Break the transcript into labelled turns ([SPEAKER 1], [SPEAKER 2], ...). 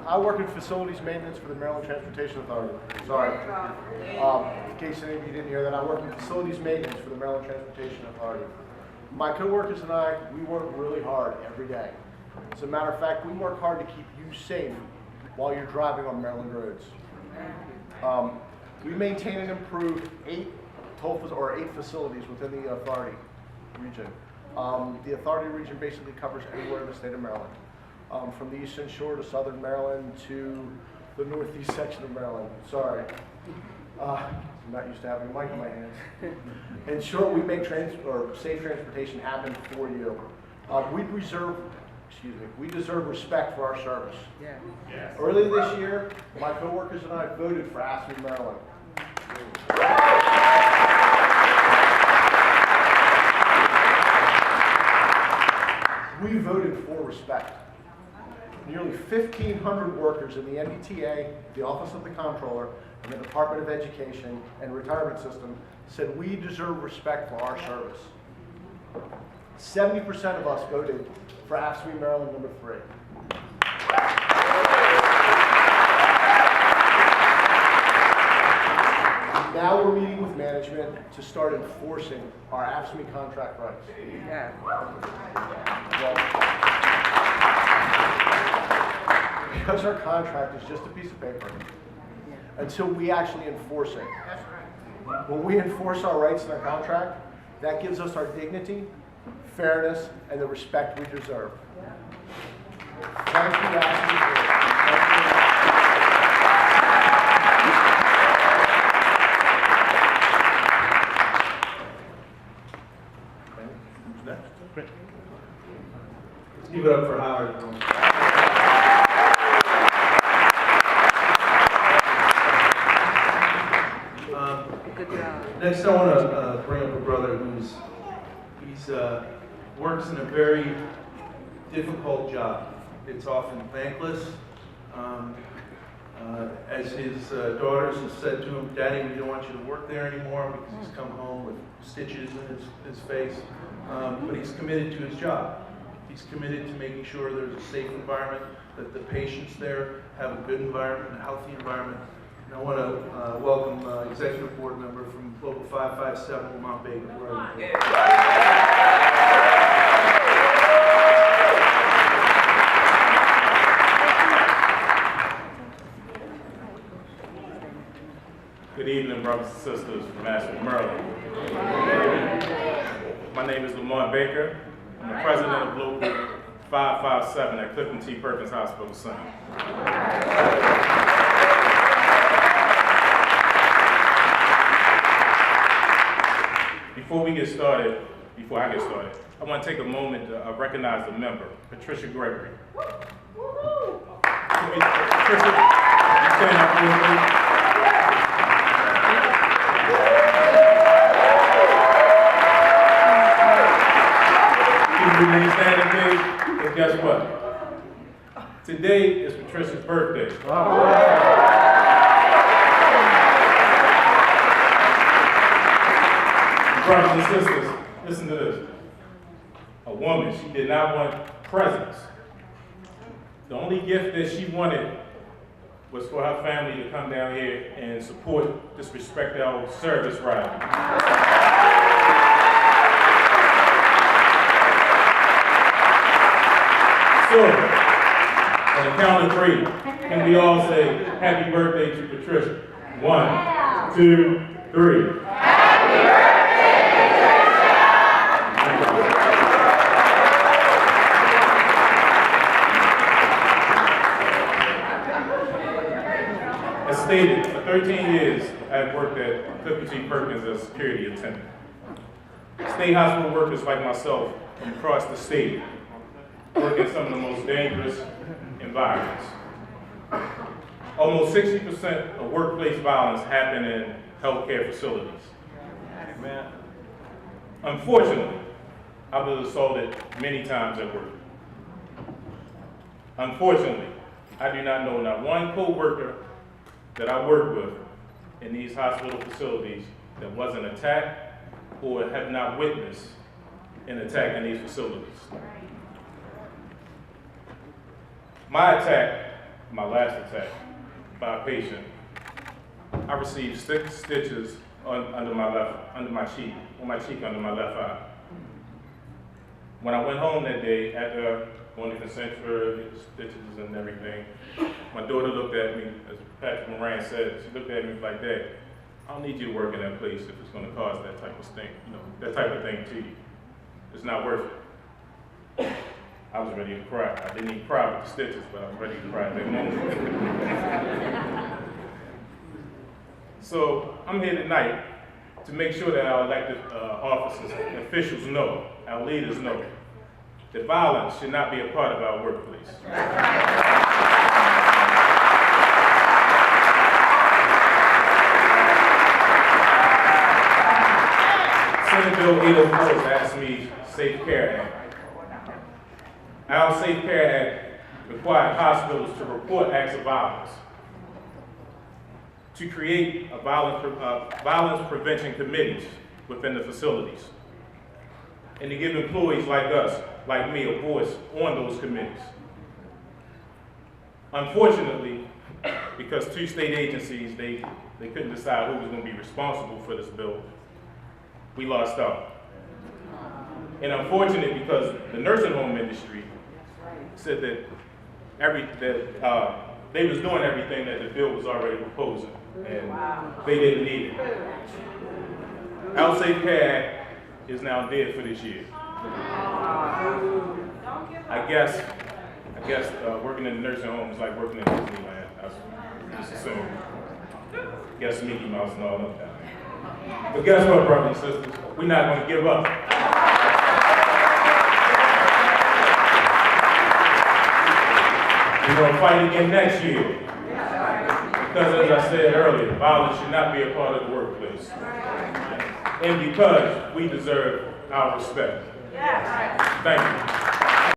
[SPEAKER 1] I work in facilities maintenance for the Maryland Transportation Authority. Sorry. In case any of you didn't hear that, I work in facilities maintenance for the Maryland Transportation Authority. My coworkers and I, we work really hard every day. As a matter of fact, we work hard to keep you safe while you're driving on Maryland roads. We maintain and improve 8 facilities within the authority region. The authority region basically covers anywhere in the state of Maryland, from the Eastern Shore to Southern Maryland to the Northeast section of Maryland. Sorry. I'm not used to having a mic in my hands. In short, we make safe transportation happen for you. We deserve respect for our service.
[SPEAKER 2] Yeah.
[SPEAKER 1] Yes. Earlier this year, my coworkers and I voted for AFSCME Maryland. We voted for respect. Nearly 1,500 workers in the MDTA, the Office of the Comptroller, and the Department of Education and Retirement System said we deserve respect for our service. 70% of us voted for AFSCME Maryland number 3. Now we're meeting with management to start enforcing our AFSCME contract rights.
[SPEAKER 2] Yeah.
[SPEAKER 1] Because our contract is just a piece of paper, until we actually enforce it. When we enforce our rights in our contract, that gives us our dignity, fairness, and the respect we deserve. Thank you, AFSCME. Who's next?
[SPEAKER 3] Let's give it up for Howard.
[SPEAKER 2] Good job.
[SPEAKER 3] Next, I want to bring up a brother who's works in a very difficult job. It's often thankless. As his daughters have said to him, "Daddy, we don't want you to work there anymore," because he's come home with stitches in his face. But he's committed to his job. He's committed to making sure there's a safe environment, that the patients there have a good environment, a healthy environment. And I want to welcome Executive Board Member from Local 557, Lamont Baker.
[SPEAKER 4] Good evening, brothers and sisters from AFSCME Maryland. My name is Lamont Baker. I'm the president of Local 557 at Clifton Perkins Hospital Center. Before I get started, I want to take a moment to recognize the member, Patricia Gregory. Patricia, you stand up real quick. Remain standing, please. And guess what? Today is Patricia's birthday. Brothers and sisters, listen to this. A woman, she did not want presents. The only gift that she wanted was for her family to come down here and support this Respect Our Service ride. So, on the count of 3, can we all say happy birthday to Patricia? 1, 2, 3. Happy birthday, Patricia! As stated, for 13 years, I've worked at Clifton Perkins as a security attendant. State hospital workers like myself from across the state work in some of the most dangerous environments. Almost 60% of workplace violence happen in healthcare facilities. Man. Unfortunately, I've been assaulted many times at work. Unfortunately, I do not know not one co-worker that I work with in these hospital facilities that wasn't attacked or have not witnessed an attack in these facilities. My attack my last attack by a patient, I received 6 stitches under my cheek under my left eye. When I went home that day, after going to Concentra, stitches and everything, my daughter looked at me, as Patrick Moran said, she looked at me like, Dad, I don't need you to work in that place if it's going to cause that type of thing, that type of thing to you. It's not worth it. I was ready to cry. I didn't even cry with the stitches, but I was ready to cry at that moment. So I'm here tonight to make sure that our elected officers and officials know, our leaders know, that violence should not be a part of our workplace. Senate Bill 804 has asked me Safe Care Act. Our Safe Care Act required hospitals to report acts of violence, to create violence prevention committees within the facilities, and to give employees like us, like me, a voice on those committees. Unfortunately, because 2 state agencies, they couldn't decide who was going to be responsible for this bill, we lost out. And unfortunate because the nursing home industry said that they was doing everything that the bill was already proposing, and they didn't need it. Our Safe Care Act is now dead for this year. I guess working in the nursing home is like working in Disneyland. I just assume. Guess Mickey Mouse and all of that. But guess what, brothers and sisters? We're not going to give up. We're going to fight again next year. Because as I said earlier, violence should not be a part of the workplace. And because we deserve our respect. Thank you.